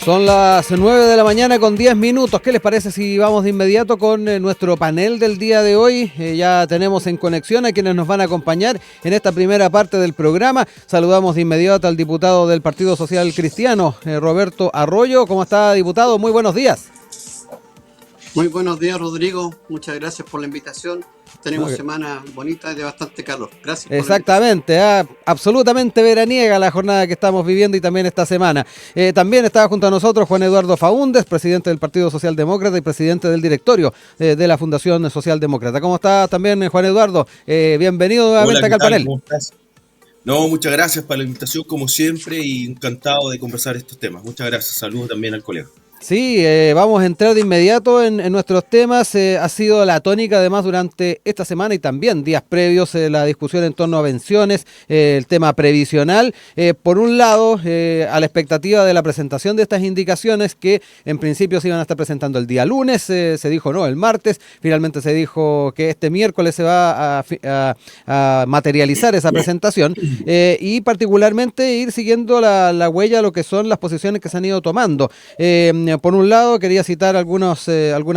Son las 9 de la mañana con 10 minutos. ¿Qué les parece si vamos de inmediato con nuestro panel del día de hoy? Ya tenemos en conexión a quienes nos van a acompañar en esta primera parte del programa. Saludamos de inmediato al diputado del Partido Social Cristiano, Roberto Arroyo. ¿Cómo está, diputado? Muy buenos días. Muy buenos días, Rodrigo. Muchas gracias por la invitación. Tenemos semana bonita y de bastante calor. Gracias. Exactamente, absolutamente veraniega la jornada que estamos viviendo y también esta semana. También estaba junto a nosotros Juan Eduardo Faúndez, presidente del Partido Socialdemócrata y presidente del directorio de la Fundación Socialdemócrata. ¿Cómo está también, Juan Eduardo? Bienvenido nuevamente acá al panel. ¿Cómo estás? No, muchas gracias por la invitación como siempre y encantado de conversar estos temas. Muchas gracias. Saludos también al colega. Sí, vamos a entrar de inmediato en nuestros temas. Ha sido la tónica además durante esta semana y también días previos la discusión en torno a pensiones, el tema previsional. Por un lado, a la expectativa de la presentación de estas indicaciones que en principio se iban a estar presentando el día lunes, se dijo no, el martes, finalmente se dijo que este miércoles se va a materializar esa presentación y particularmente ir siguiendo la huella de lo que son las posiciones que se han ido tomando. Por un lado, quería citar algunas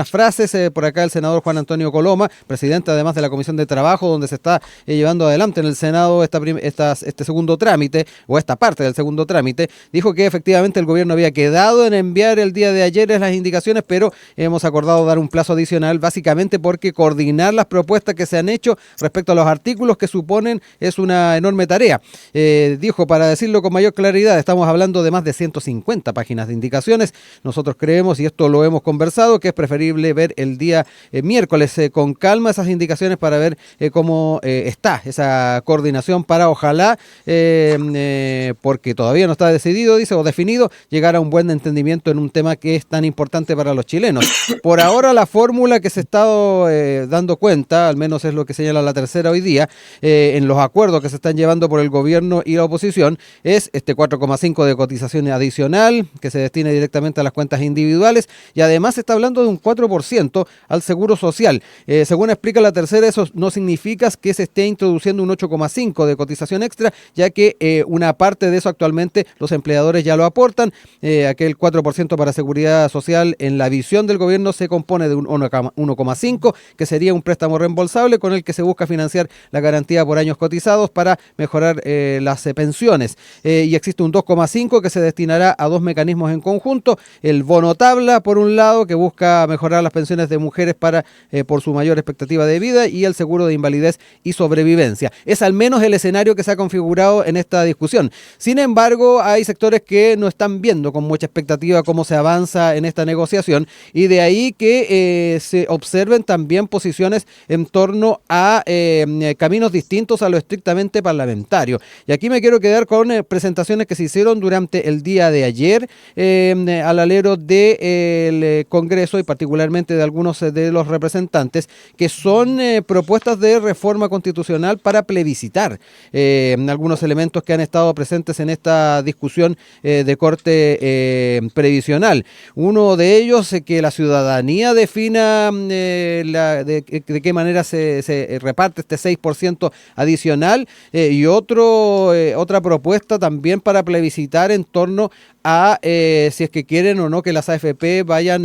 frases. Por acá el senador Juan Antonio Coloma, presidente además de la Comisión de Trabajo, donde se está llevando adelante en el Senado este segundo trámite, o esta parte del segundo trámite, dijo que efectivamente el gobierno había quedado en enviar el día de ayer las indicaciones, pero hemos acordado dar un plazo adicional, básicamente porque coordinar las propuestas que se han hecho respecto a los artículos que suponen es una enorme tarea. Dijo, para decirlo con mayor claridad, estamos hablando de más de 150 páginas de indicaciones. Nosotros creemos, y esto lo hemos conversado, que es preferible ver el día miércoles con calma esas indicaciones para ver cómo está esa coordinación para ojalá, porque todavía no está decidido, dice, o definido, llegar a un buen entendimiento en un tema que es tan importante para los chilenos. Por ahora la fórmula que se ha estado dando cuenta, al menos es lo que señala la tercera hoy día, en los acuerdos que se están llevando por el gobierno y la oposición, es este 4,5 de cotización adicional que se destine directamente a las cuentas individuales y además se está hablando de un 4% al seguro social. Según explica la tercera, eso no significa que se esté introduciendo un 8,5 de cotización extra, ya que una parte de eso actualmente los empleadores ya lo aportan. Aquel 4% para seguridad social en la visión del gobierno se compone de un 1,5 que sería un préstamo reembolsable con el que se busca financiar la garantía por años cotizados para mejorar las pensiones. Y existe un 2,5 que se destinará a dos mecanismos en conjunto. El bono tabla, por un lado, que busca mejorar las pensiones de mujeres por su mayor expectativa de vida, y el seguro de invalidez y sobrevivencia. Es al menos el escenario que se ha configurado en esta discusión. Sin embargo, hay sectores que no están viendo con mucha expectativa cómo se avanza en esta negociación, y de ahí que se observen también posiciones en torno a caminos distintos a lo estrictamente parlamentario. Y aquí me quiero quedar con presentaciones que se hicieron durante el día de ayer al alero del Congreso y particularmente de algunos de los representantes, que son propuestas de reforma constitucional para plebiscitar algunos elementos que han estado presentes en esta discusión de corte previsional. Uno de ellos, que la ciudadanía defina de qué manera se reparte este 6% adicional, y otra propuesta también para plebiscitar en torno a si es que quieren o no que las AFP vayan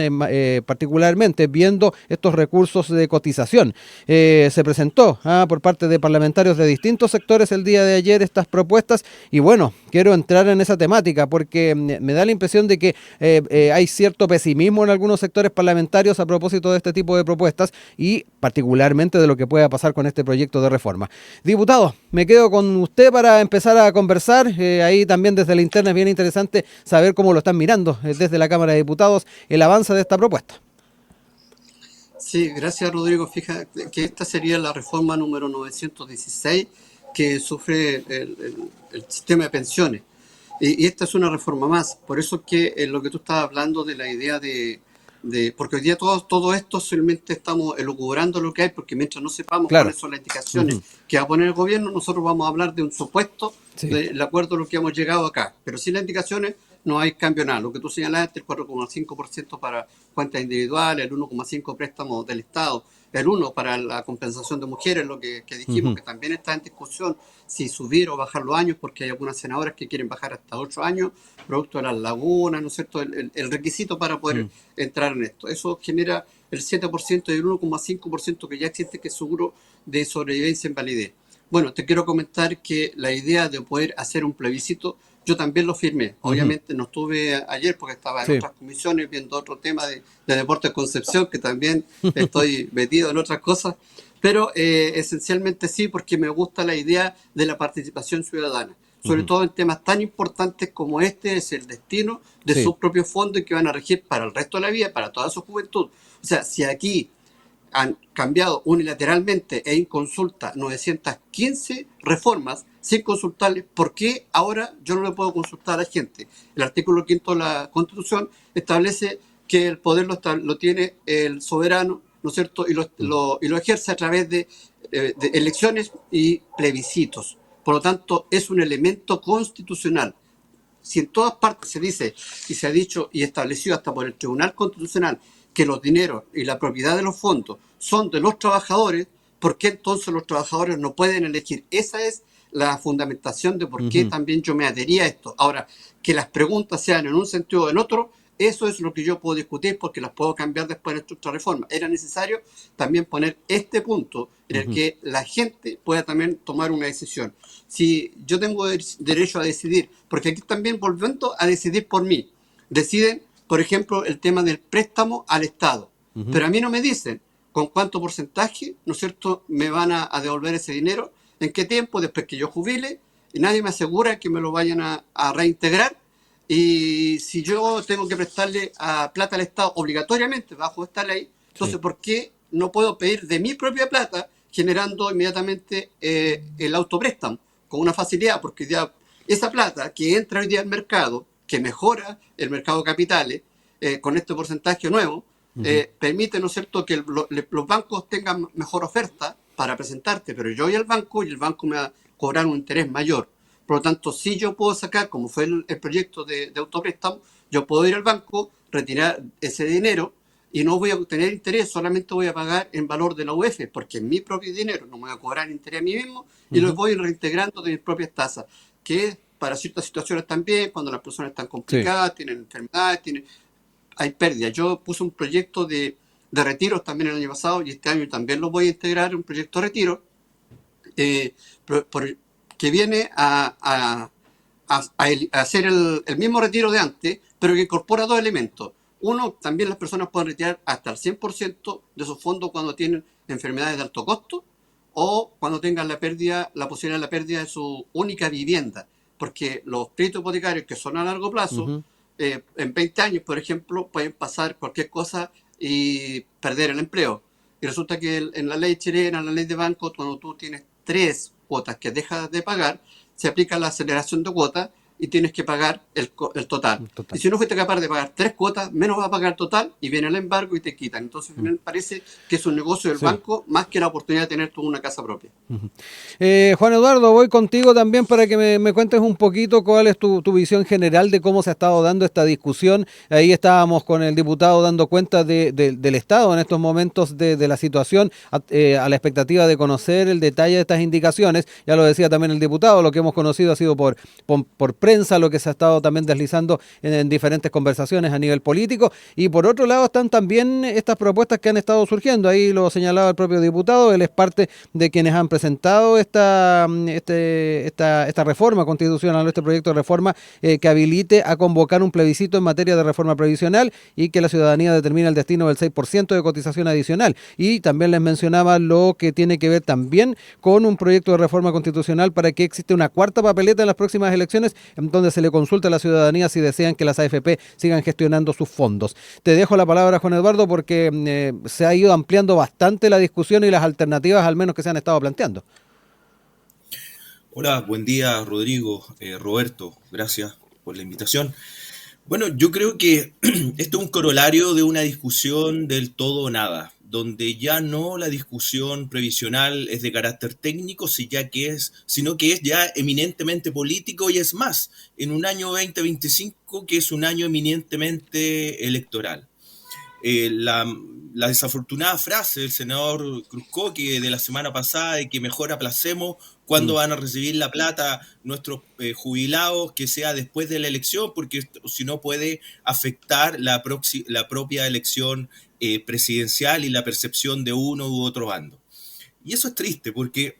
particularmente viendo estos recursos de cotización. Se presentó por parte de parlamentarios de distintos sectores el día de ayer estas propuestas, y bueno, quiero entrar en esa temática porque me da la impresión de que hay cierto pesimismo en algunos sectores parlamentarios a propósito de este tipo de propuestas y particularmente de lo que pueda pasar con este proyecto de reforma. Diputado, me quedo con usted para empezar a conversar. Ahí también desde la interna es bien interesante saber cómo lo están mirando desde la Cámara de Diputados el avance de esta propuesta. Sí, gracias, Rodrigo. Fíjate que esta sería la reforma número 916 que sufre el sistema de pensiones. Y esta es una reforma más. Por eso que lo que tú estabas hablando de la idea porque hoy día todo esto solamente estamos elucubrando lo que hay, porque mientras no sepamos cuáles son las indicaciones que va a poner el gobierno, nosotros vamos a hablar de un supuesto del acuerdo a lo que hemos llegado acá. Pero sin las indicaciones no hay cambio nada. Lo que tú señalaste, el 4,5% para cuentas individuales, el 1,5% préstamos del Estado, el uno para la compensación de mujeres, lo que dijimos, que también está en discusión si subir o bajar los años, porque hay algunas senadoras que quieren bajar hasta 8 años, producto de las lagunas, ¿no es cierto? El requisito para poder entrar en esto. Eso genera el 7% y el 1,5% que ya existe, que es seguro de sobrevivencia en validez. Bueno, te quiero comentar que la idea de poder hacer un plebiscito, yo también lo firmé. Obviamente no estuve ayer porque estaba en otras comisiones viendo otro tema de Deportes Concepción, que también estoy metido en otras cosas, pero esencialmente sí, porque me gusta la idea de la participación ciudadana, sobre todo en temas tan importantes como este es el destino de sus propios fondos y que van a regir para el resto de la vida, para toda su juventud. O sea, si aquí han cambiado unilateralmente e en consulta 915 reformas sin consultarles, ¿por qué ahora yo no le puedo consultar a la gente? El artículo 5 de la Constitución establece que el poder lo tiene el soberano, ¿no es cierto? Y lo ejerce a través de elecciones y plebiscitos. Por lo tanto, es un elemento constitucional. Si en todas partes se dice y se ha dicho y establecido hasta por el Tribunal Constitucional que los dineros y la propiedad de los fondos son de los trabajadores, ¿por qué entonces los trabajadores no pueden elegir? Esa es la fundamentación de por qué también yo me adhería a esto. Ahora, que las preguntas sean en un sentido o en otro, eso es lo que yo puedo discutir porque las puedo cambiar después de esta reforma. Era necesario también poner este punto en el que la gente pueda también tomar una decisión. Si yo tengo derecho a decidir, porque aquí también volviendo a decidir por mí, deciden, por ejemplo, el tema del préstamo al Estado, pero a mí no me dicen con cuánto porcentaje, ¿no es cierto?, me van a devolver ese dinero, en qué tiempo, después que yo jubile, y nadie me asegura que me lo vayan a reintegrar. Y si yo tengo que prestarle plata al Estado obligatoriamente bajo esta ley, entonces ¿por qué no puedo pedir de mi propia plata generando inmediatamente el autopréstamo con una facilidad? Porque ya esa plata que entra hoy día al mercado, que mejora el mercado de capitales con este porcentaje nuevo, permite, ¿no es cierto?, que los bancos tengan mejor oferta para presentarte, pero yo voy al banco y el banco me va a cobrar un interés mayor. Por lo tanto, si yo puedo sacar, como fue el proyecto de autopréstamo, yo puedo ir al banco, retirar ese dinero y no voy a obtener interés, solamente voy a pagar en valor de la UF, porque es mi propio dinero, no me voy a cobrar interés a mí mismo y lo voy reintegrando de mis propias tasas, que es para ciertas situaciones también, cuando las personas están complicadas, tienen enfermedades, hay pérdidas. Yo puse un proyecto de retiros también el año pasado y este año también lo voy a integrar, un proyecto de retiro, que viene a hacer el mismo retiro de antes, pero que incorpora dos elementos. Uno, también las personas pueden retirar hasta el 100% de sus fondos cuando tienen enfermedades de alto costo o cuando tengan la posibilidad de la pérdida de su única vivienda, porque los créditos hipotecarios que son a largo plazo, en 20 años, por ejemplo, pueden pasar cualquier cosa y perder el empleo. Y resulta que en la ley chilena, en la ley de bancos, cuando tú tienes 3 cuotas que dejas de pagar, se aplica la aceleración de cuotas y tienes que pagar el total. Y si no fuiste capaz de pagar 3 cuotas, menos vas a pagar el total y viene el embargo y te quitan. Entonces me parece que es un negocio del banco más que la oportunidad de tener tú una casa propia. Juan Eduardo, voy contigo también para que me cuentes un poquito cuál es tu visión general de cómo se ha estado dando esta discusión. Ahí estábamos con el diputado dando cuenta del Estado en estos momentos de la situación, a la expectativa de conocer el detalle de estas indicaciones. Ya lo decía también el diputado, lo que hemos conocido ha sido por prensa, lo que se ha estado también deslizando en diferentes conversaciones a nivel político, y por otro lado están también estas propuestas que han estado surgiendo. Ahí lo señalaba el propio diputado, él es parte de quienes han presentado esta reforma constitucional, este proyecto de reforma que habilite a convocar un plebiscito en materia de reforma previsional y que la ciudadanía determine el destino del 6% de cotización adicional. Y también les mencionaba lo que tiene que ver también con un proyecto de reforma constitucional para que existe una cuarta papeleta en las próximas elecciones, en donde se le consulta a la ciudadanía si desean que las AFP sigan gestionando sus fondos. Te dejo la palabra, Juan Eduardo, porque se ha ido ampliando bastante la discusión y las alternativas, al menos que se han estado planteando. Hola, buen día, Rodrigo, Roberto, gracias por la invitación. Bueno, yo creo que esto es un corolario de una discusión del todo o nada, donde ya no la discusión previsional es de carácter técnico, sino que es ya eminentemente político, y es más, en un año 2025 que es un año eminentemente electoral. la desafortunada frase del senador Cruzco que de la semana pasada de que mejor aplacemos cuándo van a recibir la plata nuestros jubilados, que sea después de la elección, porque si no puede afectar la propia elección presidencial y la percepción de uno u otro bando. Y eso es triste, porque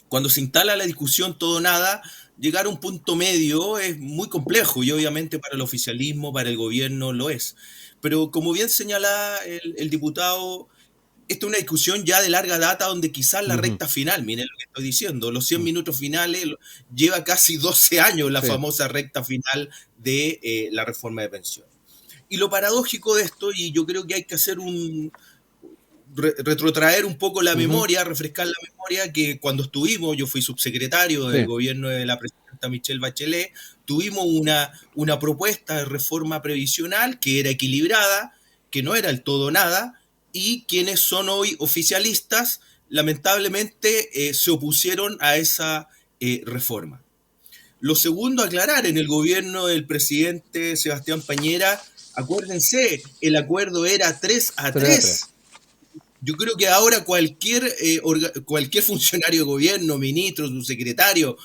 cuando se instala la discusión todo o nada, llegar a un punto medio es muy complejo y obviamente para el oficialismo, para el gobierno lo es. Pero como bien señala el diputado, esta es una discusión ya de larga data donde quizás la recta final, miren lo que estoy diciendo, los 100 minutos finales, lleva casi 12 años la famosa recta final de la reforma de pensiones. Y lo paradójico de esto, y yo creo que hay que hacer retrotraer un poco la memoria, refrescar la memoria, que cuando estuvimos, yo fui subsecretario del gobierno de la presidenta Michelle Bachelet, tuvimos una propuesta de reforma previsional que era equilibrada, que no era el todo nada, y quienes son hoy oficialistas, lamentablemente se opusieron a esa reforma. Lo segundo a aclarar, en el gobierno del presidente Sebastián Piñera, acuérdense, el acuerdo era 3-3. Yo creo que ahora cualquier funcionario de gobierno, ministro, subsecretario,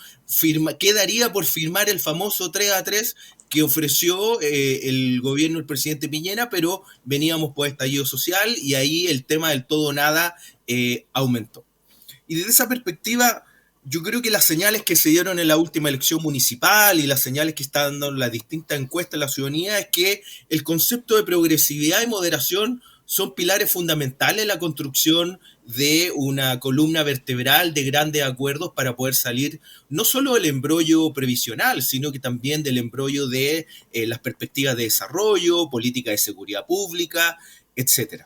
quedaría por firmar el famoso 3-3 que ofreció el gobierno del presidente Piñera, pero veníamos por estallido social y ahí el tema del todo o nada aumentó. Y desde esa perspectiva, yo creo que las señales que se dieron en la última elección municipal y las señales que están dando las distintas encuestas en la ciudadanía es que el concepto de progresividad y moderación son pilares fundamentales en la construcción de una columna vertebral de grandes acuerdos para poder salir no solo del embrollo previsional, sino que también del embrollo de las perspectivas de desarrollo, política de seguridad pública, etc.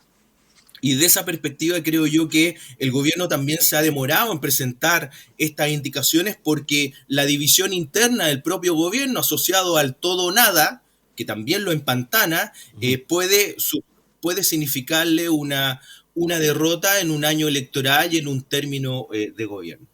Y de esa perspectiva creo yo que el gobierno también se ha demorado en presentar estas indicaciones porque la división interna del propio gobierno asociado al todo o nada, que también lo empantana, puede significarle una derrota en un año electoral y en un término de gobierno.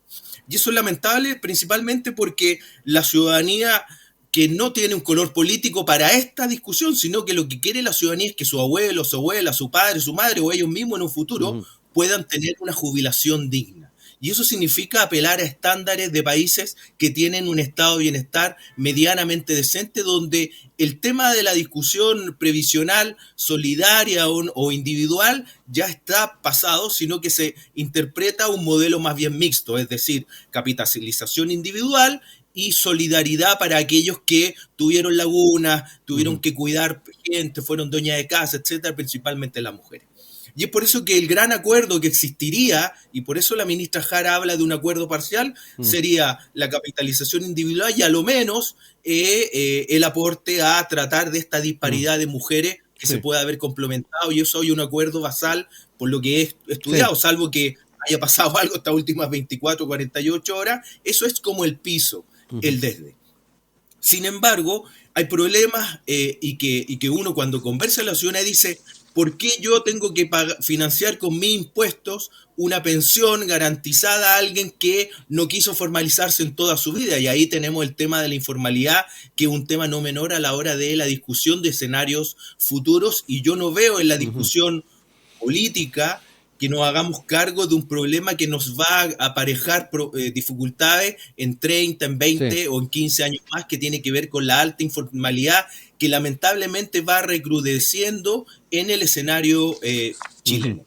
Y eso es lamentable principalmente porque la ciudadanía que no tiene un color político para esta discusión, sino que lo que quiere la ciudadanía es que su abuelo, su abuela, su padre, su madre o ellos mismos en un futuro puedan tener una jubilación digna. Y eso significa apelar a estándares de países que tienen un estado de bienestar medianamente decente, donde el tema de la discusión previsional, solidaria o individual ya está pasado, sino que se interpreta un modelo más bien mixto, es decir, capitalización individual y solidaridad para aquellos que tuvieron lagunas, tuvieron que cuidar gente, fueron dueñas de casa, etcétera, principalmente las mujeres. Y es por eso que el gran acuerdo que existiría, y por eso la ministra Jara habla de un acuerdo parcial, sería la capitalización individual y a lo menos el aporte a tratar de esta disparidad de mujeres que se pueda haber complementado, y eso hay un acuerdo basal por lo que he estudiado, salvo que haya pasado algo estas últimas 24 o 48 horas, eso es como el piso, el desde. Sin embargo, hay problemas y que uno cuando conversa en la ciudadanía dice, ¿por qué yo tengo que financiar con mis impuestos una pensión garantizada a alguien que no quiso formalizarse en toda su vida? Y ahí tenemos el tema de la informalidad, que es un tema no menor a la hora de la discusión de escenarios futuros, y yo no veo en la discusión política que nos hagamos cargo de un problema que nos va a aparejar dificultades en 30, en 20 o en 15 años más, que tiene que ver con la alta informalidad que lamentablemente va recrudeciendo en el escenario chileno.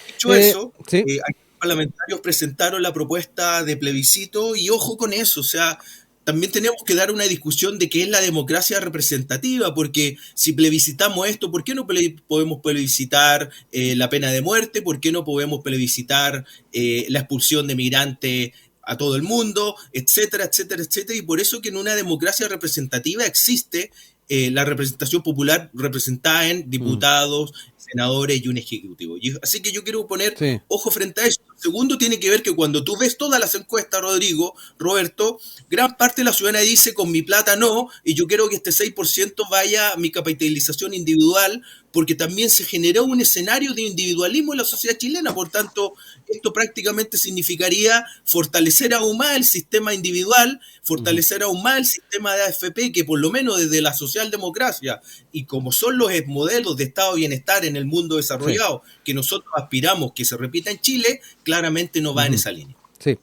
Dicho eso, aquí los parlamentarios presentaron la propuesta de plebiscito y ojo con eso, o sea, también tenemos que dar una discusión de qué es la democracia representativa, porque si plebiscitamos esto, ¿por qué no podemos plebiscitar la pena de muerte? ¿Por qué no podemos plebiscitar la expulsión de migrantes a todo el mundo? Etcétera, etcétera, etcétera. Y por eso que en una democracia representativa existe la representación popular representada en diputados, senadores y un ejecutivo. Así que yo quiero poner ojo frente a eso. Segundo, tiene que ver que cuando tú ves todas las encuestas, Roberto, gran parte de la ciudadanía dice con mi plata no, y yo quiero que este 6% vaya a mi capitalización individual, porque también se generó un escenario de individualismo en la sociedad chilena. Por tanto, esto prácticamente significaría fortalecer aún más el sistema individual, fortalecer aún más el sistema de AFP, que por lo menos desde la socialdemocracia, y como son los modelos de estado de bienestar en en el mundo Sí. desarrollado, que nosotros aspiramos que se repita en Chile, claramente no va en Ujú. esa línea. Sí.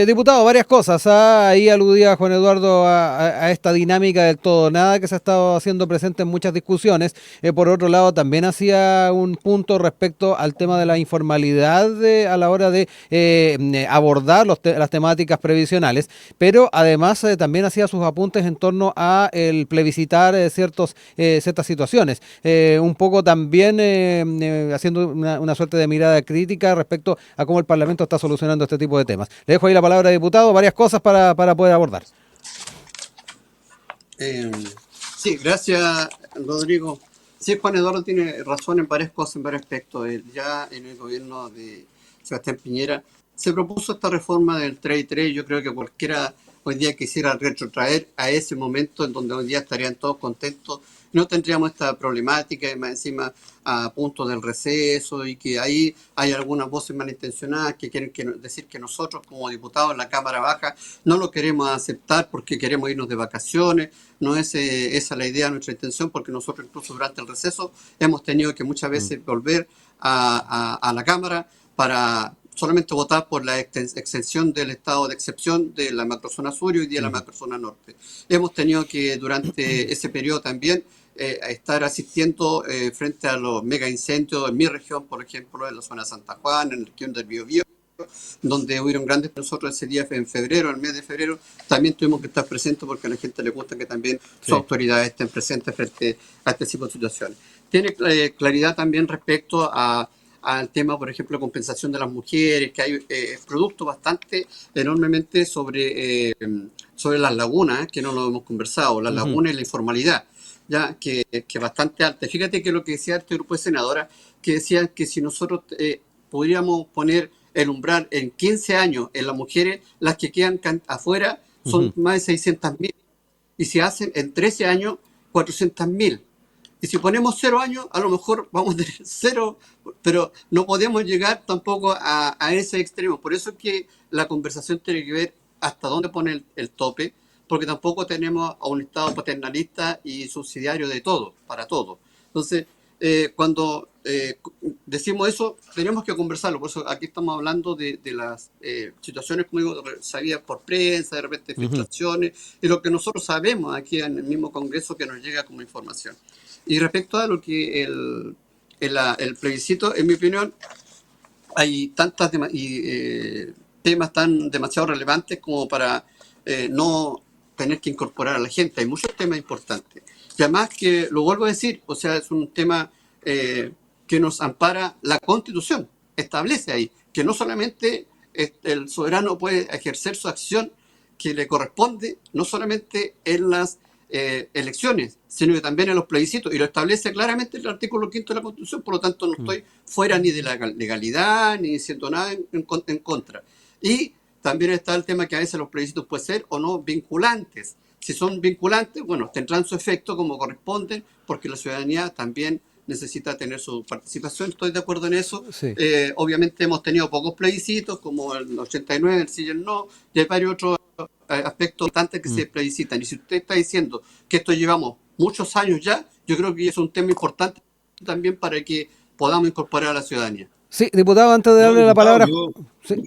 Diputado, varias cosas. Ahí aludía Juan Eduardo a esta dinámica del todo nada que se ha estado haciendo presente en muchas discusiones. Por otro lado, también hacía un punto respecto al tema de la informalidad a la hora de abordar las temáticas previsionales, pero además también hacía sus apuntes en torno a el plebiscitar ciertas situaciones. Un poco también haciendo una suerte de mirada crítica respecto a cómo el Parlamento está solucionando este tipo de temas. Le dejo ahí la palabra, diputado, varias cosas para poder abordar. Eh, sí, gracias, Rodrigo. Sí, Juan Eduardo tiene razón en varias cosas, en varios aspectos. Ya en el gobierno de Sebastián Piñera se propuso esta reforma del 3 y 3. Yo creo que cualquiera hoy día quisiera retrotraer a ese momento en donde hoy día estarían todos contentos. No tendríamos esta problemática y más encima a punto del receso y que ahí hay algunas voces malintencionadas que quieren decir que nosotros como diputados en la Cámara Baja no lo queremos aceptar porque queremos irnos de vacaciones. No es esa la idea, nuestra intención, porque nosotros incluso durante el receso hemos tenido que muchas veces volver a la Cámara para solamente votar por la extensión del estado de excepción de la macrozona sur y hoy día la macrozona norte. Hemos tenido que durante ese periodo también estar asistiendo frente a los mega incendios en mi región, por ejemplo, en la zona de Santa Juana, en la región del Biobío, donde hubieron grandes. Nosotros ese día en febrero, el mes de febrero, también tuvimos que estar presentes porque a la gente le gusta que también sus autoridades estén presentes frente a este tipo de situaciones. Tiene claridad también respecto al tema, por ejemplo, de compensación de las mujeres, que hay productos bastante enormemente sobre las lagunas, que no lo hemos conversado, las lagunas y la informalidad, ya que bastante alta. Fíjate que lo que decía este grupo de senadoras, que decían que si nosotros podríamos poner el umbral en 15 años en las mujeres, las que quedan afuera son más de 600.000. Y si hacen en 13 años, 400.000. Y si ponemos 0 años, a lo mejor vamos a tener 0, pero no podemos llegar tampoco a ese extremo. Por eso es que la conversación tiene que ver hasta dónde pone el tope, porque tampoco tenemos a un Estado paternalista y subsidiario de todo, para todo. Entonces, cuando decimos eso, tenemos que conversarlo. Por eso aquí estamos hablando de las situaciones, como digo, sabidas por prensa, de repente filtraciones, y lo que nosotros sabemos aquí en el mismo Congreso que nos llega como información. Y respecto a lo que el plebiscito, en mi opinión, hay tantas temas tan demasiado relevantes como para no tener que incorporar a la gente. Hay muchos temas importantes. Y además que, lo vuelvo a decir, o sea, es un tema que nos ampara la Constitución. Establece ahí que no solamente el soberano puede ejercer su acción que le corresponde, no solamente en las elecciones, sino que también en los plebiscitos, y lo establece claramente el artículo 5 de la Constitución. Por lo tanto, no estoy fuera ni de la legalidad, ni diciendo nada en contra. Y también está el tema que a veces los plebiscitos pueden ser o no vinculantes. Si son vinculantes, bueno, tendrán su efecto como corresponden, porque la ciudadanía también necesita tener su participación. Estoy de acuerdo en eso. Sí. Obviamente hemos tenido pocos plebiscitos, como el 89, el sí y el no, y hay varios otros aspectos importantes que se plebiscitan. Y si usted está diciendo que esto llevamos muchos años ya, yo creo que es un tema importante también para que podamos incorporar a la ciudadanía. Sí, diputado, antes de No, darle la diputado, palabra. yo...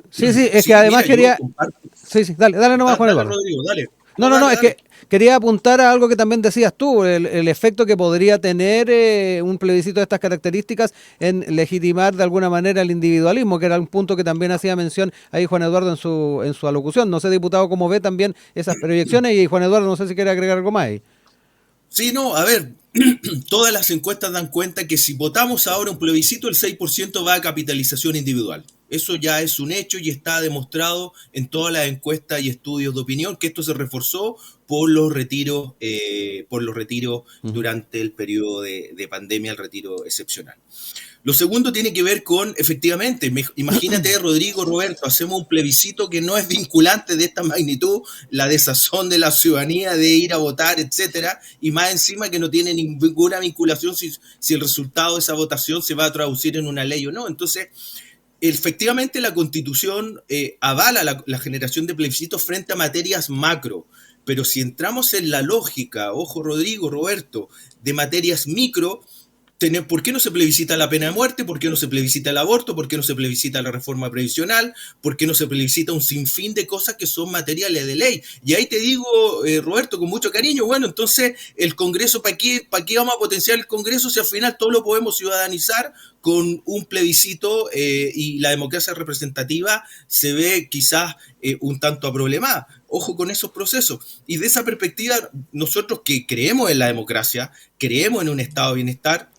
Sí, es Sí, que además mira, yo quería. comparto. Sí, dale nomás, Juan Dale, Eduardo. Rodrigo, dale. No, No, dale, es que dale. quería apuntar a algo que también decías tú, el efecto que podría tener un plebiscito de estas características en legitimar de alguna manera el individualismo, que era un punto que también hacía mención ahí Juan Eduardo en su alocución. No sé, diputado, cómo ve también esas proyecciones, y Juan Eduardo, no sé si quiere agregar algo más ahí. Sí, no, a ver, todas las encuestas dan cuenta que si votamos ahora un plebiscito, el 6% va a capitalización individual. Eso ya es un hecho y está demostrado en todas las encuestas y estudios de opinión que esto se reforzó por los retiros durante el periodo de pandemia, el retiro excepcional. Lo segundo tiene que ver con, efectivamente, imagínate, Rodrigo, Roberto, hacemos un plebiscito que no es vinculante de esta magnitud, la desazón de la ciudadanía de ir a votar, etcétera, y más encima que no tiene ninguna vinculación si el resultado de esa votación se va a traducir en una ley o no. Entonces, efectivamente, la Constitución avala la generación de plebiscitos frente a materias macro, pero si entramos en la lógica, ojo, Rodrigo, Roberto, de materias micro, ¿Por qué no se plebiscita la pena de muerte? ¿Por qué no se plebiscita el aborto? ¿Por qué no se plebiscita la reforma previsional? ¿Por qué no se plebiscita un sinfín de cosas que son materiales de ley? Y ahí te digo, Roberto, con mucho cariño, bueno, entonces el Congreso, ¿para qué vamos a potenciar el Congreso si al final todo lo podemos ciudadanizar con un plebiscito y la democracia representativa se ve quizás un tanto aproblemada? Ojo con esos procesos. Y de esa perspectiva, nosotros que creemos en la democracia, creemos en un estado de bienestar,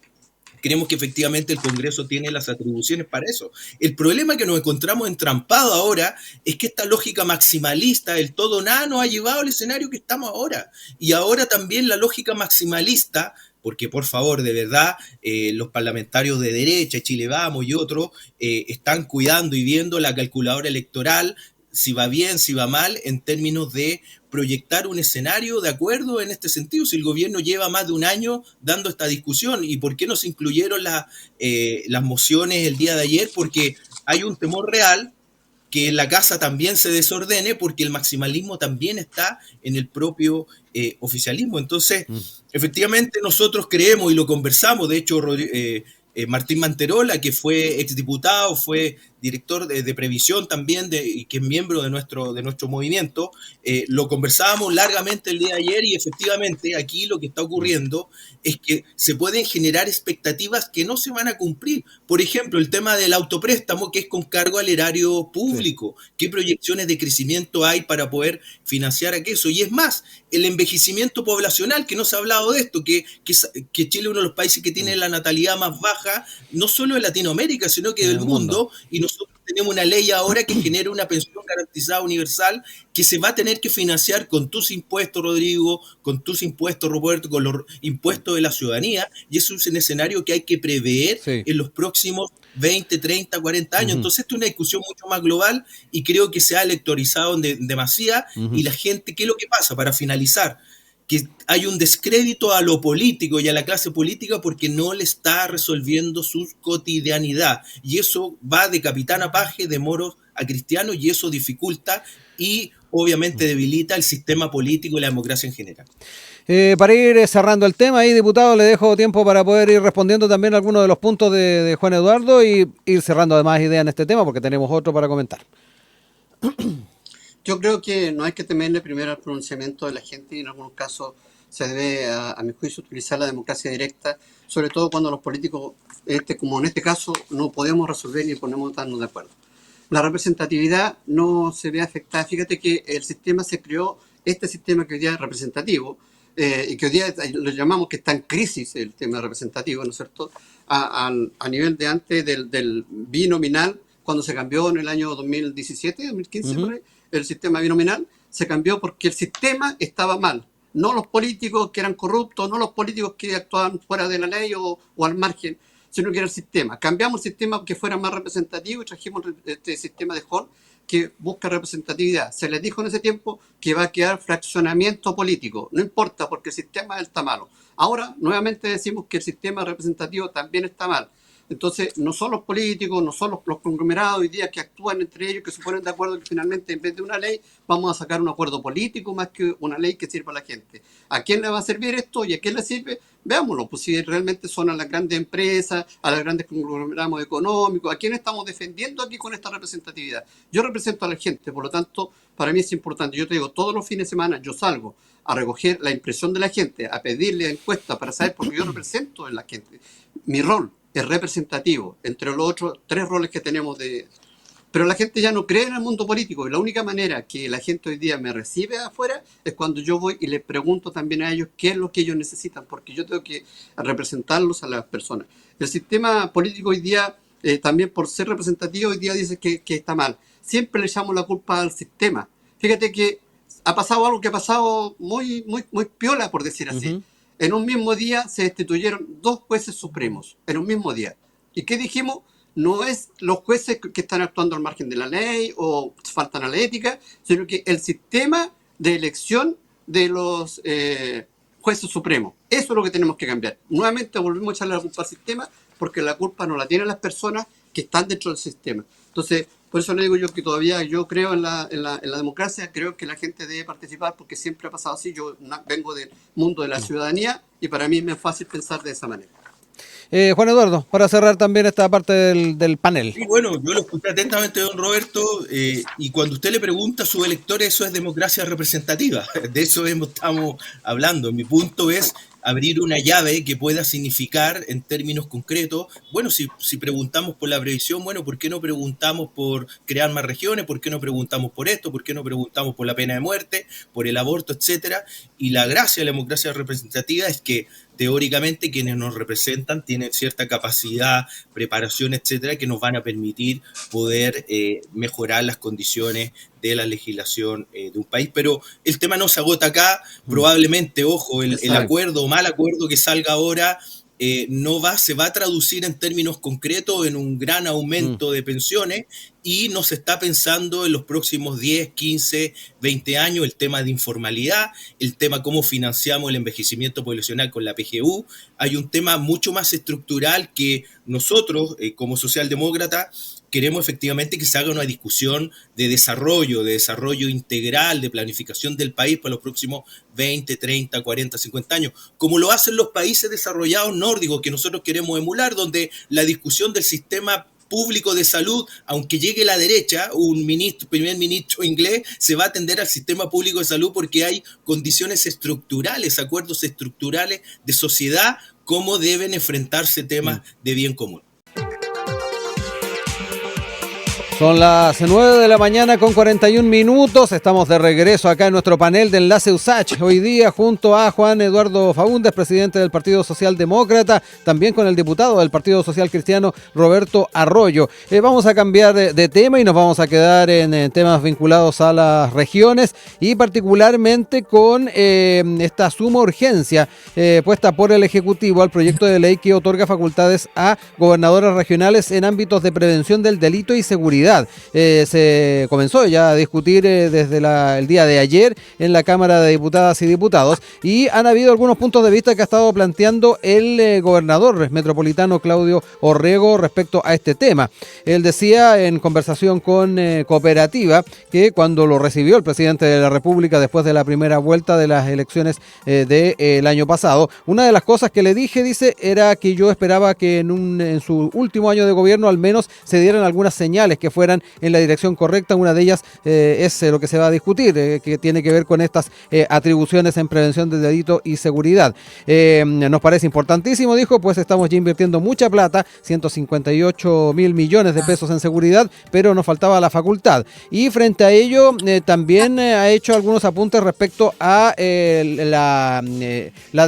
creemos que efectivamente el Congreso tiene las atribuciones para eso. El problema que nos encontramos entrampados ahora es que esta lógica maximalista, el todo nada, nos ha llevado al escenario que estamos ahora. Y ahora también la lógica maximalista, porque por favor, de verdad, los parlamentarios de derecha, Chile Vamos y otros, están cuidando y viendo la calculadora electoral, si va bien, si va mal, en términos de proyectar un escenario de acuerdo en este sentido. Si el gobierno lleva más de un año dando esta discusión, ¿y por qué no se incluyeron las mociones el día de ayer? Porque hay un temor real que la casa también se desordene, porque el maximalismo también está en el propio oficialismo. Entonces, efectivamente nosotros creemos y lo conversamos, de hecho, Martín Manterola, que fue exdiputado, fue director de previsión también, y que es miembro de nuestro movimiento, lo conversábamos largamente el día de ayer, y efectivamente aquí lo que está ocurriendo es que se pueden generar expectativas que no se van a cumplir. Por ejemplo, el tema del autopréstamo, que es con cargo al erario público. Sí. ¿Qué proyecciones de crecimiento hay para poder financiar aquello? Y es más, el envejecimiento poblacional, que no se ha hablado de esto, que Chile es uno de los países que tiene la natalidad más baja, no solo de Latinoamérica, sino que del mundo, y nosotros tenemos una ley ahora que genera una pensión garantizada universal que se va a tener que financiar con tus impuestos, Rodrigo, con tus impuestos, Roberto, con los impuestos de la ciudadanía, y eso es un escenario que hay que prever en los próximos 20, 30, 40 años. Entonces, esto es una discusión mucho más global y creo que se ha electorizado en demasía, y la gente, ¿qué es lo que pasa? Para finalizar, que hay un descrédito a lo político y a la clase política porque no le está resolviendo su cotidianidad. Y eso va de capitán a paje, de moros a cristianos, y eso dificulta y obviamente debilita el sistema político y la democracia en general. Para ir cerrando el tema, ahí, diputado, le dejo tiempo para poder ir respondiendo también a algunos de los puntos de Juan Eduardo y ir cerrando además ideas en este tema, porque tenemos otro para comentar. Yo creo que no hay que temerle primero al pronunciamiento de la gente, y en algunos casos se debe, a mi juicio, utilizar la democracia directa, sobre todo cuando los políticos, como en este caso, no podemos resolver ni podemos darnos de acuerdo. La representatividad no se ve afectada. Fíjate que el sistema se creó, este sistema que hoy día es representativo, y que hoy día lo llamamos que está en crisis el tema representativo, ¿no es cierto? A nivel de antes del binominal, cuando se cambió en el año 2017, 2015, por ahí, el sistema binominal se cambió porque el sistema estaba mal. No los políticos que eran corruptos, no los políticos que actuaban fuera de la ley o al margen, sino que era el sistema. Cambiamos el sistema que fuera más representativo y trajimos este sistema de Hall que busca representatividad. Se les dijo en ese tiempo que va a quedar fraccionamiento político. No importa, porque el sistema está malo. Ahora, nuevamente decimos que el sistema representativo también está mal. Entonces, no son los políticos, no son los conglomerados hoy día que actúan entre ellos, que se ponen de acuerdo que finalmente en vez de una ley vamos a sacar un acuerdo político más que una ley que sirva a la gente. ¿A quién le va a servir esto y a quién le sirve? Veámoslo, pues si realmente son a las grandes empresas, a los grandes conglomerados económicos, ¿a quién estamos defendiendo aquí con esta representatividad? Yo represento a la gente, por lo tanto, para mí es importante. Yo te digo, todos los fines de semana yo salgo a recoger la impresión de la gente, a pedirle encuestas para saber, porque yo represento a la gente. Mi rol es representativo, entre los otros 3 roles que tenemos Pero la gente ya no cree en el mundo político, y la única manera que la gente hoy día me recibe afuera es cuando yo voy y les pregunto también a ellos qué es lo que ellos necesitan, porque yo tengo que representarlos a las personas. El sistema político hoy día, también por ser representativo, hoy día dice que está mal. Siempre le echamos la culpa al sistema. Fíjate que ha pasado algo que ha pasado muy piola, por decir así. En un mismo día se destituyeron 2 jueces supremos, en un mismo día. ¿Y qué dijimos? No es los jueces que están actuando al margen de la ley o faltan a la ética, sino que el sistema de elección de los jueces supremos. Eso es lo que tenemos que cambiar. Nuevamente volvemos a echarle la culpa al sistema, porque la culpa no la tienen las personas que están dentro del sistema. Entonces, por eso le digo yo que todavía yo creo en la democracia, creo que la gente debe participar, porque siempre ha pasado así. Yo vengo del mundo de la ciudadanía y para mí me es fácil pensar de esa manera. Juan Eduardo, para cerrar también esta parte del panel. Y bueno, yo lo escuché atentamente, don Roberto, y cuando usted le pregunta a sus electores, eso es democracia representativa, de eso estamos hablando. Mi punto es abrir una llave que pueda significar en términos concretos, bueno, si preguntamos por la previsión, bueno, ¿por qué no preguntamos por crear más regiones? ¿Por qué no preguntamos por esto? ¿Por qué no preguntamos por la pena de muerte, por el aborto, etcétera? Y la gracia de la democracia representativa es que teóricamente quienes nos representan tienen cierta capacidad, preparación, etcétera, que nos van a permitir poder mejorar las condiciones de la legislación de un país. Pero el tema no se agota acá, probablemente, ojo, el acuerdo o mal acuerdo que salga ahora se va a traducir en términos concretos en un gran aumento de pensiones y no se está pensando en los próximos 10, 15, 20 años el tema de informalidad, el tema cómo financiamos el envejecimiento poblacional con la PGU. Hay un tema mucho más estructural que nosotros, como socialdemócratas, queremos efectivamente que se haga una discusión de desarrollo integral, de planificación del país para los próximos 20, 30, 40, 50 años, como lo hacen los países desarrollados nórdicos que nosotros queremos emular, donde la discusión del sistema público de salud, aunque llegue la derecha, primer ministro inglés, se va a atender al sistema público de salud porque hay condiciones estructurales, acuerdos estructurales de sociedad, cómo deben enfrentarse temas de bien común. Son las 9 de la mañana con 41 minutos. Estamos de regreso acá en nuestro panel de Enlace USACH. Hoy día junto a Juan Eduardo Faúndez, presidente del Partido Socialdemócrata, también con el diputado del Partido Social Cristiano, Roberto Arroyo. Vamos a cambiar de tema y nos vamos a quedar en temas vinculados a las regiones y particularmente con esta suma urgencia puesta por el Ejecutivo al proyecto de ley que otorga facultades a gobernadores regionales en ámbitos de prevención del delito y seguridad. Se comenzó ya a discutir desde el día de ayer en la Cámara de Diputadas y Diputados y han habido algunos puntos de vista que ha estado planteando el gobernador metropolitano Claudio Orrego respecto a este tema. Él decía en conversación con Cooperativa que cuando lo recibió el presidente de la República después de la primera vuelta de las elecciones del año pasado, una de las cosas que le dije, dice, era que yo esperaba que en su último año de gobierno al menos se dieran algunas señales que fueran en la dirección correcta. Una de ellas es lo que se va a discutir, que tiene que ver con estas atribuciones en prevención del delito y seguridad. Nos parece importantísimo, dijo, pues estamos ya invirtiendo mucha plata, 158 mil millones de pesos en seguridad, pero nos faltaba la facultad. Y frente a ello, también ha hecho algunos apuntes respecto a la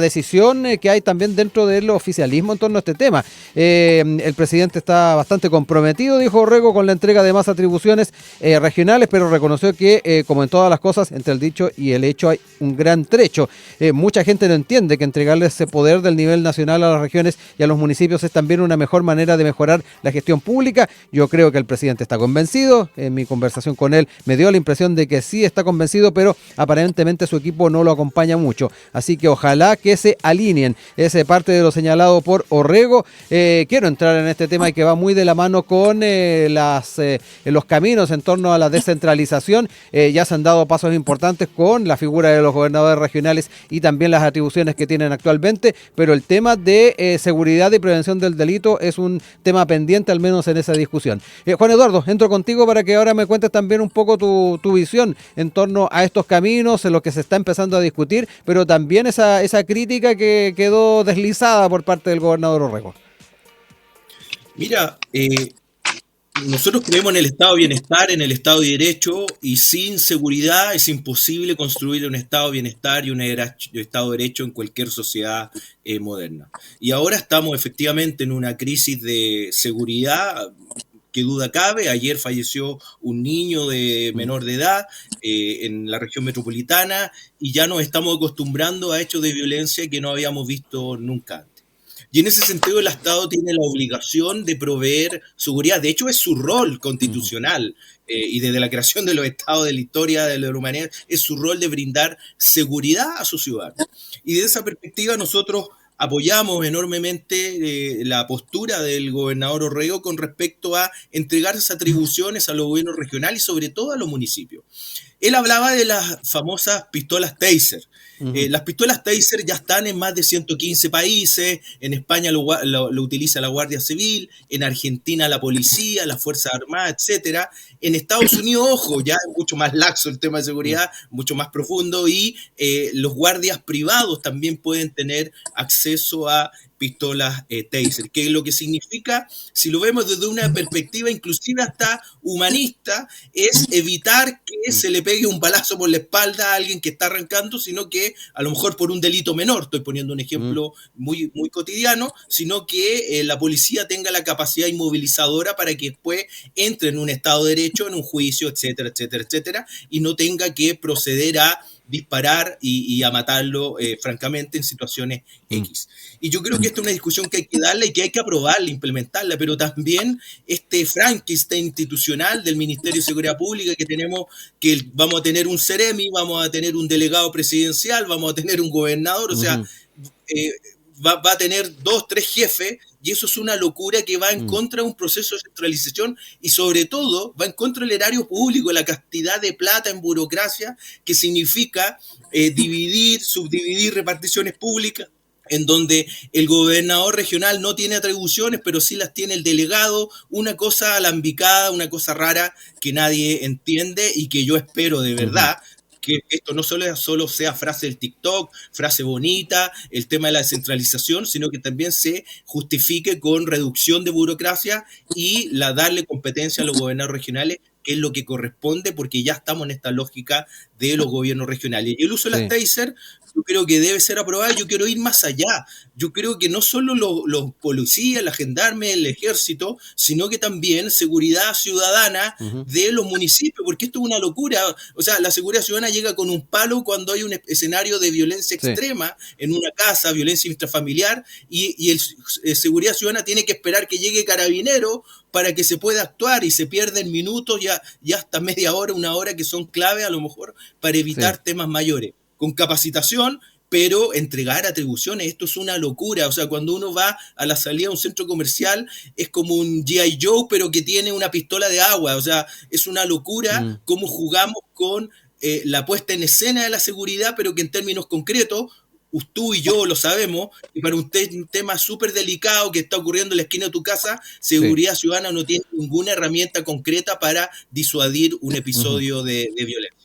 decisión que hay también dentro del oficialismo en torno a este tema. El presidente está bastante comprometido, dijo Orrego, con la entrega de más atribuciones regionales, pero reconoció que, como en todas las cosas, entre el dicho y el hecho hay un gran trecho. Mucha gente no entiende que entregarle ese poder del nivel nacional a las regiones y a los municipios es también una mejor manera de mejorar la gestión pública. Yo creo que el presidente está convencido. En mi conversación con él me dio la impresión de que sí está convencido, pero aparentemente su equipo no lo acompaña mucho. Así que ojalá que se alineen. Es parte de lo señalado por Orrego. Quiero entrar en este tema y que va muy de la mano con los caminos en torno a la descentralización. Ya se han dado pasos importantes con la figura de los gobernadores regionales y también las atribuciones que tienen actualmente, pero el tema de seguridad y prevención del delito es un tema pendiente, al menos en esa discusión. Juan Eduardo, entro contigo para que ahora me cuentes también un poco tu visión en torno a estos caminos, en lo que se está empezando a discutir, pero también esa crítica que quedó deslizada por parte del gobernador Orrego. Mira, nosotros creemos en el estado de bienestar, en el estado de derecho, y sin seguridad es imposible construir un estado de bienestar y un estado de derecho en cualquier sociedad moderna. Y ahora estamos efectivamente en una crisis de seguridad que duda cabe. Ayer falleció un niño de menor de edad en la región metropolitana y ya nos estamos acostumbrando a hechos de violencia que no habíamos visto nunca antes. Y en ese sentido el Estado tiene la obligación de proveer seguridad. De hecho, es su rol constitucional y desde la creación de los estados de la historia de la humanidad, es su rol de brindar seguridad a sus ciudadanos. Y desde esa perspectiva nosotros apoyamos enormemente la postura del gobernador Orrego con respecto a entregar esas atribuciones a los gobiernos regionales y sobre todo a los municipios. Él hablaba de las famosas pistolas Taser. Ujú. Las pistolas Taser ya están en más de 115 países, en España lo utiliza la Guardia Civil, en Argentina la policía, las Fuerzas Armadas, etcétera. En Estados Unidos, ojo, ya es mucho más laxo el tema de Mm. seguridad, mucho más profundo, y los guardias privados también pueden tener acceso a pistolas Taser, que lo que significa, si lo vemos desde una perspectiva inclusive hasta humanista, es evitar que Mm. se le pegue un balazo por la espalda a alguien que está arrancando, sino que a lo mejor por un delito menor, estoy poniendo un Mm. ejemplo muy, muy cotidiano, sino que la policía tenga la capacidad inmovilizadora para que después entre en un Estado de Derecho, en un juicio, etcétera, etcétera, etcétera, y no tenga que proceder a disparar y a matarlo, francamente, en situaciones Mm. X. Y yo creo que esta es una discusión que hay que darle y que hay que aprobarla, implementarla, pero también este Frankenstein institucional del Ministerio de Seguridad Pública que tenemos, que vamos a tener un Ceremi, vamos a tener un delegado presidencial, vamos a tener un gobernador, o sea, Ujú. eh, va a tener 2, 3 jefes, y eso es una locura que va en Mm. contra de un proceso de centralización y sobre todo va en contra del erario público, la cantidad de plata en burocracia que significa dividir, subdividir reparticiones públicas, en donde el gobernador regional no tiene atribuciones, pero sí las tiene el delegado, una cosa alambicada, una cosa rara que nadie entiende y que yo espero de Ujú. verdad que esto no solo sea frase del TikTok, frase bonita, el tema de la descentralización, sino que también se justifique con reducción de burocracia y darle competencia a los gobernadores regionales, que es lo que corresponde, porque ya estamos en esta lógica de los gobiernos regionales. Y el uso de las Sí. taser, yo creo que debe ser aprobado. Yo quiero ir más allá. Yo creo que no solo los policías, la gendarme, el ejército, sino que también seguridad ciudadana Ujú. de los municipios, porque esto es una locura. O sea, la seguridad ciudadana llega con un palo cuando hay un escenario de violencia Sí. extrema en una casa, violencia intrafamiliar, y seguridad ciudadana tiene que esperar que llegue carabinero para que se pueda actuar, y se pierden minutos, ya hasta media hora, una hora, que son clave a lo mejor para evitar Sí. temas mayores. Con capacitación, pero entregar atribuciones, esto es una locura. O sea, cuando uno va a la salida de un centro comercial, es como un G.I. Joe, pero que tiene una pistola de agua. O sea, es una locura Mm. cómo jugamos con la puesta en escena de la seguridad, pero que en términos concretos, tú y yo lo sabemos, y para un tema súper delicado que está ocurriendo en la esquina de tu casa, Sí. seguridad ciudadana no tiene ninguna herramienta concreta para disuadir un Ujú. episodio de violencia.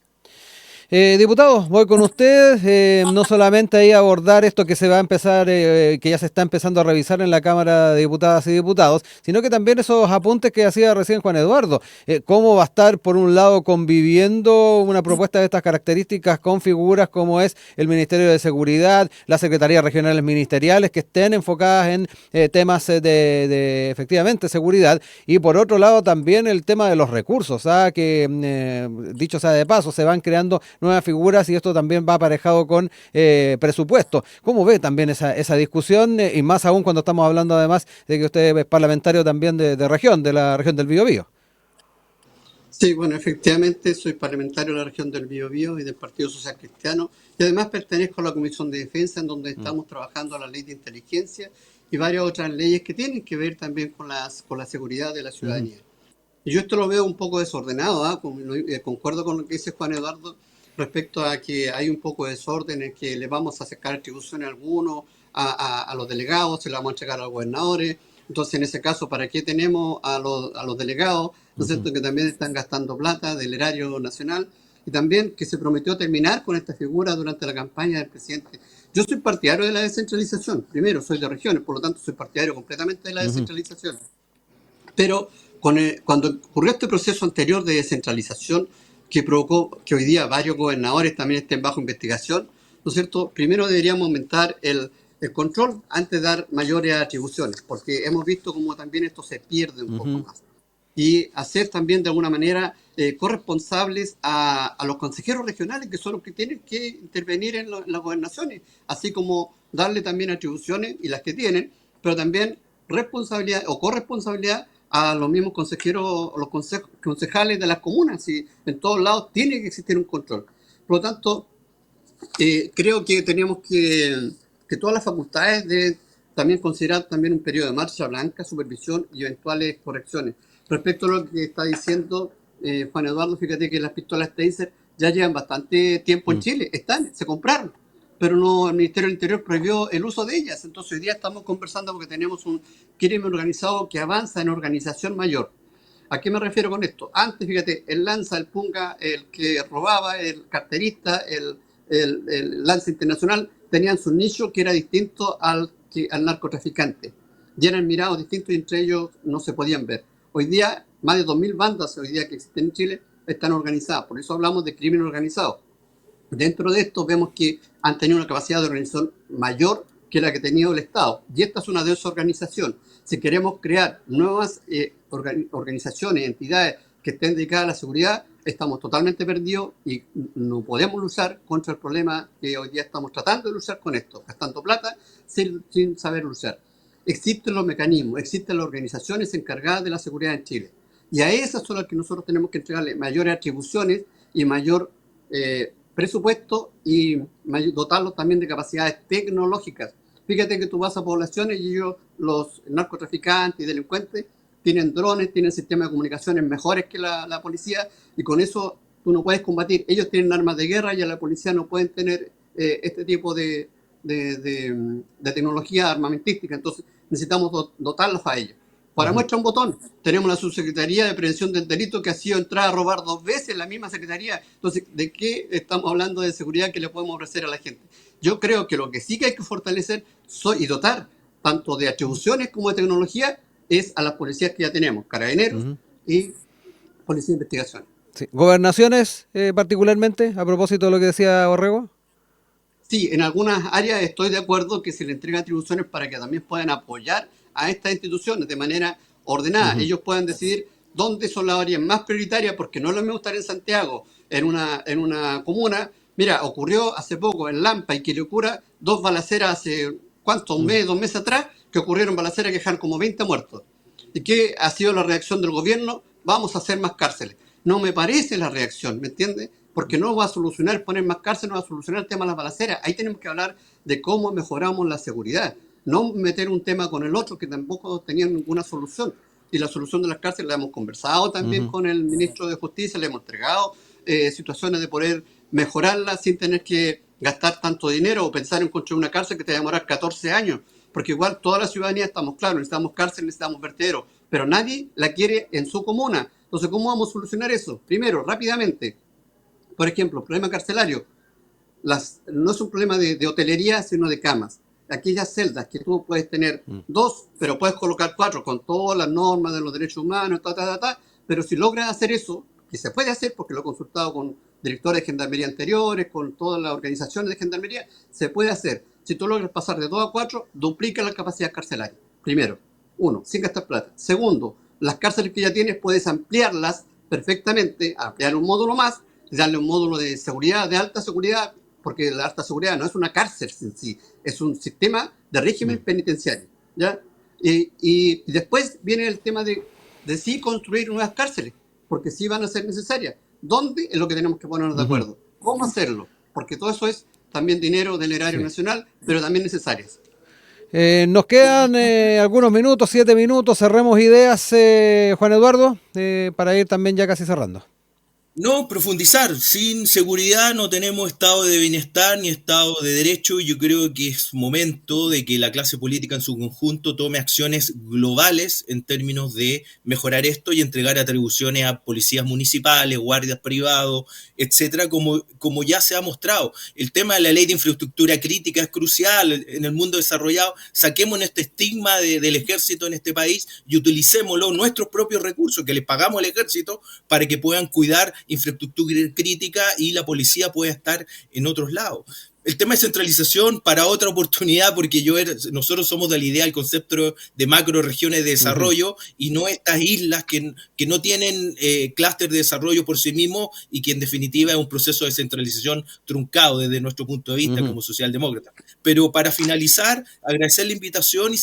Diputado, voy con usted, no solamente ahí a abordar esto que se va a empezar, que ya se está empezando a revisar en la Cámara de Diputadas y Diputados, sino que también esos apuntes que hacía recién Juan Eduardo. ¿Cómo va a estar, por un lado, conviviendo una propuesta de estas características con figuras como es el Ministerio de Seguridad, las Secretarías Regionales Ministeriales, que estén enfocadas en temas de efectivamente seguridad? Y por otro lado también el tema de los recursos, que dicho sea de paso, se van creando nuevas figuras y esto también va aparejado con presupuesto. ¿Cómo ve también esa discusión? Y más aún cuando estamos hablando además de que usted es parlamentario también de región, de la región del Biobío. Sí, bueno, efectivamente soy parlamentario de la región del Biobío y del Partido Social Cristiano, y además pertenezco a la Comisión de Defensa, en donde Mm. estamos trabajando la ley de inteligencia y varias otras leyes que tienen que ver también con la seguridad de la Ujú. ciudadanía. Y yo esto lo veo un poco desordenado, concuerdo con lo que dice Juan Eduardo respecto a que hay un poco de desorden en que le vamos a sacar atribuciones a algunos, a los delegados, se le vamos a entregar a los gobernadores. Entonces, en ese caso, ¿para qué tenemos a los delegados, ¿no es Ujú. cierto?, que también están gastando plata del erario nacional, y también que se prometió terminar con esta figura durante la campaña del presidente. Yo soy partidario de la descentralización. Primero, soy de regiones, por lo tanto, soy partidario completamente de la Ujú. descentralización. Pero cuando ocurrió este proceso anterior de descentralización que provocó que hoy día varios gobernadores también estén bajo investigación, ¿no es cierto? Primero deberíamos aumentar el control antes de dar mayores atribuciones, porque hemos visto cómo también esto se pierde un poco Ujú. más. Y hacer también de alguna manera corresponsables a los consejeros regionales, que son los que tienen que intervenir en las gobernaciones, así como darle también atribuciones, y las que tienen, pero también responsabilidad o corresponsabilidad a los mismos consejeros, los concejales de las comunas, y en todos lados tiene que existir un control. Por lo tanto, creo que teníamos que todas las facultades deben también considerar también un periodo de marcha blanca, supervisión y eventuales correcciones. Respecto a lo que está diciendo Juan Eduardo, fíjate que las pistolas Taser ya llevan bastante tiempo en Mm. Chile, están, se compraron. pero no, el Ministerio del Interior prohibió el uso de ellas. Entonces hoy día estamos conversando porque tenemos un crimen organizado que avanza en organización mayor. ¿A qué me refiero con esto? Antes, fíjate, el lanza, el punga, el que robaba, el carterista, el lanza internacional, tenían su nicho que era distinto al narcotraficante. Y eran mirados distintos y entre ellos no se podían ver. Hoy día, más de 2000 bandas hoy día que existen en Chile están organizadas. Por eso hablamos de crimen organizado. Dentro de esto vemos que han tenido una capacidad de organización mayor que la que ha tenido el Estado. Y esta es una desorganización. Si queremos crear nuevas organizaciones, entidades que estén dedicadas a la seguridad, estamos totalmente perdidos y no podemos luchar contra el problema que hoy día estamos tratando de luchar con esto, gastando plata sin saber luchar. Existen los mecanismos, existen las organizaciones encargadas de la seguridad en Chile. Y a esas son las que nosotros tenemos que entregarle mayores atribuciones y mayor presupuesto y dotarlos también de capacidades tecnológicas. Fíjate que tú vas a poblaciones y ellos, los narcotraficantes y delincuentes, tienen drones, tienen sistemas de comunicaciones mejores que la policía y con eso tú no puedes combatir. Ellos tienen armas de guerra y a la policía no pueden tener este tipo de tecnología armamentística. Entonces necesitamos dotarlos a ellos. Para muestra un botón, tenemos la Subsecretaría de Prevención del Delito que ha sido entrar a robar 2 veces en la misma secretaría. Entonces, ¿de qué estamos hablando de seguridad que le podemos ofrecer a la gente? Yo creo que lo que sí que hay que fortalecer y dotar tanto de atribuciones como de tecnología es a las policías que ya tenemos, carabineros y policía de investigación. Sí. ¿Gobernaciones particularmente, a propósito de lo que decía Orrego? Sí, en algunas áreas estoy de acuerdo que se le entreguen atribuciones para que también puedan apoyar a estas instituciones de manera ordenada. Ellos puedan decidir dónde son las áreas más prioritarias, porque no es lo mismo estar en Santiago, en una comuna. Mira, ocurrió hace poco en Lampa y Quilicura 2 balaceras hace, ¿cuánto? Un mes, 2 meses atrás, que ocurrieron balaceras que dejaron como 20 muertos. ¿Y qué ha sido la reacción del gobierno? Vamos a hacer más cárceles. No me parece la reacción, ¿me entiendes? Porque no va a solucionar poner más cárceles, no va a solucionar el tema de las balaceras. Ahí tenemos que hablar de cómo mejoramos la seguridad. No meter un tema con el otro que tampoco tenía ninguna solución. Y la solución de las cárceles la hemos conversado también con el ministro de Justicia, le hemos entregado situaciones de poder mejorarla sin tener que gastar tanto dinero o pensar en construir una cárcel que te va a demorar 14 años. Porque igual toda la ciudadanía estamos claros, necesitamos cárcel, necesitamos vertederos, pero nadie la quiere en su comuna. Entonces, ¿cómo vamos a solucionar eso? Primero, rápidamente, por ejemplo, problema carcelario. No es un problema de hotelería, sino de camas. Aquellas celdas que tú puedes tener 2, pero puedes colocar 4 con todas las normas de los derechos humanos, pero si logras hacer eso, que se puede hacer porque lo he consultado con directores de gendarmería anteriores, con todas las organizaciones de gendarmería, se puede hacer. Si tú logras pasar de 2 a 4, duplica la capacidad carcelaria. Primero, uno, sin gastar plata. Segundo, las cárceles que ya tienes puedes ampliarlas perfectamente, ampliar un módulo más, darle un módulo de seguridad, de alta seguridad, porque la alta seguridad no es una cárcel en sí, es un sistema de régimen penitenciario, ¿ya? Y después viene el tema de sí construir nuevas cárceles, porque sí van a ser necesarias. ¿Dónde? Es lo que tenemos que ponernos de acuerdo. ¿Cómo hacerlo? Porque todo eso es también dinero del erario nacional, pero también necesarias. Nos quedan algunos minutos, 7 minutos, cerremos ideas, Juan Eduardo, para ir también ya casi cerrando. No, profundizar. Sin seguridad no tenemos estado de bienestar ni estado de derecho. Yo creo que es momento de que la clase política en su conjunto tome acciones globales en términos de mejorar esto y entregar atribuciones a policías municipales, guardias privados, etcétera, como ya se ha mostrado. El tema de la ley de infraestructura crítica es crucial en el mundo desarrollado. Saquemos este estigma del ejército en este país y utilicémoslo, nuestros propios recursos que les pagamos al ejército para que puedan cuidar infraestructura crítica y la policía puede estar en otros lados. El tema de centralización para otra oportunidad, porque nosotros somos de la idea del concepto de macro regiones de desarrollo y no estas islas que no tienen clúster de desarrollo por sí mismos y que en definitiva es un proceso de centralización truncado desde nuestro punto de vista como socialdemócrata. Pero para finalizar, agradecer la invitación y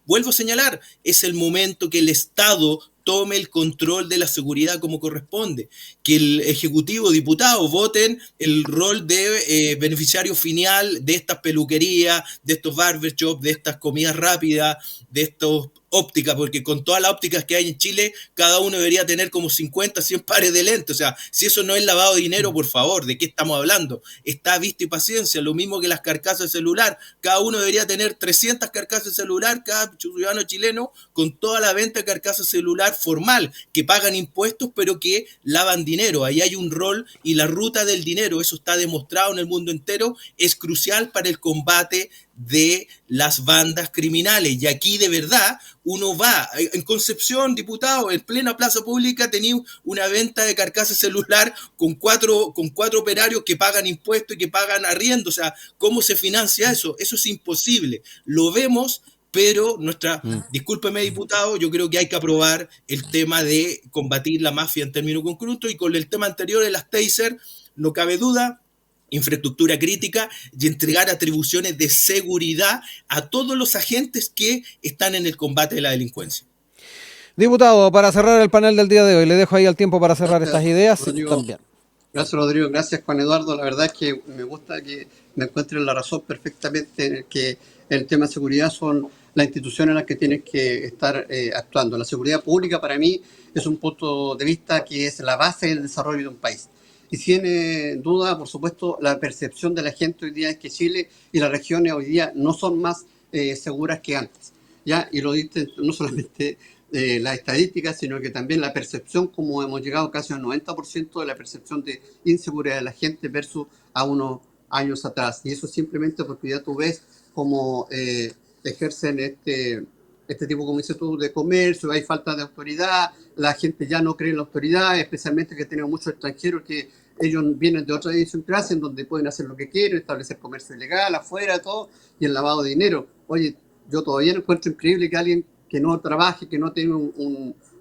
vuelvo a señalar, es el momento que el Estado tome el control de la seguridad como corresponde, que el Ejecutivo, diputados, voten el rol de beneficiario final de estas peluquerías, de estos barbershops, de estas comidas rápidas, de estos óptica, porque con todas las ópticas que hay en Chile, cada uno debería tener como 50, 100 pares de lentes. O sea, si eso no es lavado de dinero, por favor, ¿de qué estamos hablando? Está visto y paciencia, lo mismo que las carcasas de celular. Cada uno debería tener 300 carcasas de celular, cada ciudadano chileno, con toda la venta de carcasas de celular formal, que pagan impuestos, pero que lavan dinero. Ahí hay un rol y la ruta del dinero, eso está demostrado en el mundo entero, es crucial para el combate de las bandas criminales. Y aquí de verdad uno va, en Concepción, diputado, en plena plaza pública tenía una venta de carcasas celular con cuatro operarios que pagan impuestos y que pagan arriendo. O sea, ¿cómo se financia eso? Eso es imposible. Lo vemos, pero discúlpeme, diputado, yo creo que hay que aprobar el tema de combatir la mafia en términos concretos, y con el tema anterior de las taser, no cabe duda, infraestructura crítica y entregar atribuciones de seguridad a todos los agentes que están en el combate de la delincuencia. Diputado, para cerrar el panel del día de hoy, le dejo ahí el tiempo para cerrar estas ideas Rodrigo. también. Gracias, Rodrigo. Gracias, Juan Eduardo. La verdad es que me gusta que me encuentren la razón perfectamente, en que el tema de seguridad son las instituciones en las que tienen que estar actuando. La seguridad pública para mí es un punto de vista que es la base del desarrollo de un país. Y tiene duda, por supuesto, la percepción de la gente hoy día es que Chile y las regiones hoy día no son más seguras que antes. ¿Ya? Y lo dicen no solamente las estadísticas, sino que también la percepción, como hemos llegado casi al 90% de la percepción de inseguridad de la gente versus a unos años atrás. Y eso simplemente porque ya tú ves cómo ejercen este tipo, como dices tú, de comercio, hay falta de autoridad, la gente ya no cree en la autoridad, especialmente que tenemos muchos extranjeros que ellos vienen de otra idiosincrasia en donde pueden hacer lo que quieren, establecer comercio ilegal afuera, todo, y el lavado de dinero. Oye, yo todavía no encuentro increíble que alguien que no trabaje, que no tenga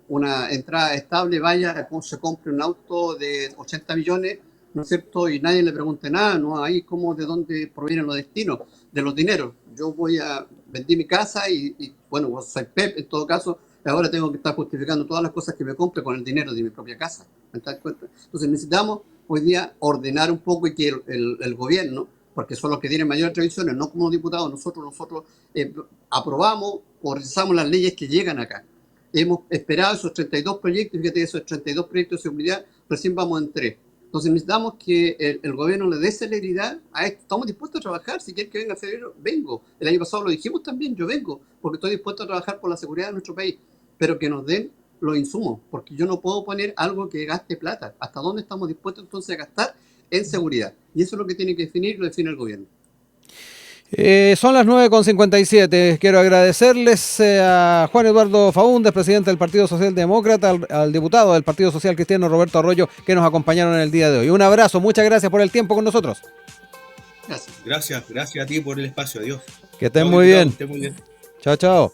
una entrada estable, vaya, se compre un auto de 80 millones, ¿no es cierto? Y nadie le pregunte nada, ¿no? Ahí como de dónde provienen los destinos, de los dineros. Yo vendí mi casa y bueno, pues soy Pep en todo caso, ahora tengo que estar justificando todas las cosas que me compre con el dinero de mi propia casa. ¿Me das cuenta? Entonces necesitamos hoy día ordenar un poco y que el gobierno, porque son los que tienen mayores tradiciones, no como diputados, nosotros aprobamos o rechazamos las leyes que llegan acá. Hemos esperado esos 32 proyectos, fíjate, esos 32 proyectos de seguridad, recién vamos en 3. Entonces necesitamos que el gobierno le dé celeridad a esto. Estamos dispuestos a trabajar, si quieren que venga en febrero, vengo. El año pasado lo dijimos también, yo vengo, porque estoy dispuesto a trabajar por la seguridad de nuestro país, pero que nos den los insumos, porque yo no puedo poner algo que gaste plata. ¿Hasta dónde estamos dispuestos entonces a gastar en seguridad? Y eso es lo que tiene que definir, lo define el gobierno. Son las 9:57. Quiero agradecerles a Juan Eduardo Faúndez, presidente del Partido Socialdemócrata, al diputado del Partido Social Cristiano Roberto Arroyo, que nos acompañaron en el día de hoy. Un abrazo, muchas gracias por el tiempo con nosotros. Gracias. Gracias a ti por el espacio. Adiós. Que estén muy bien. Estén muy bien. Chao, chao.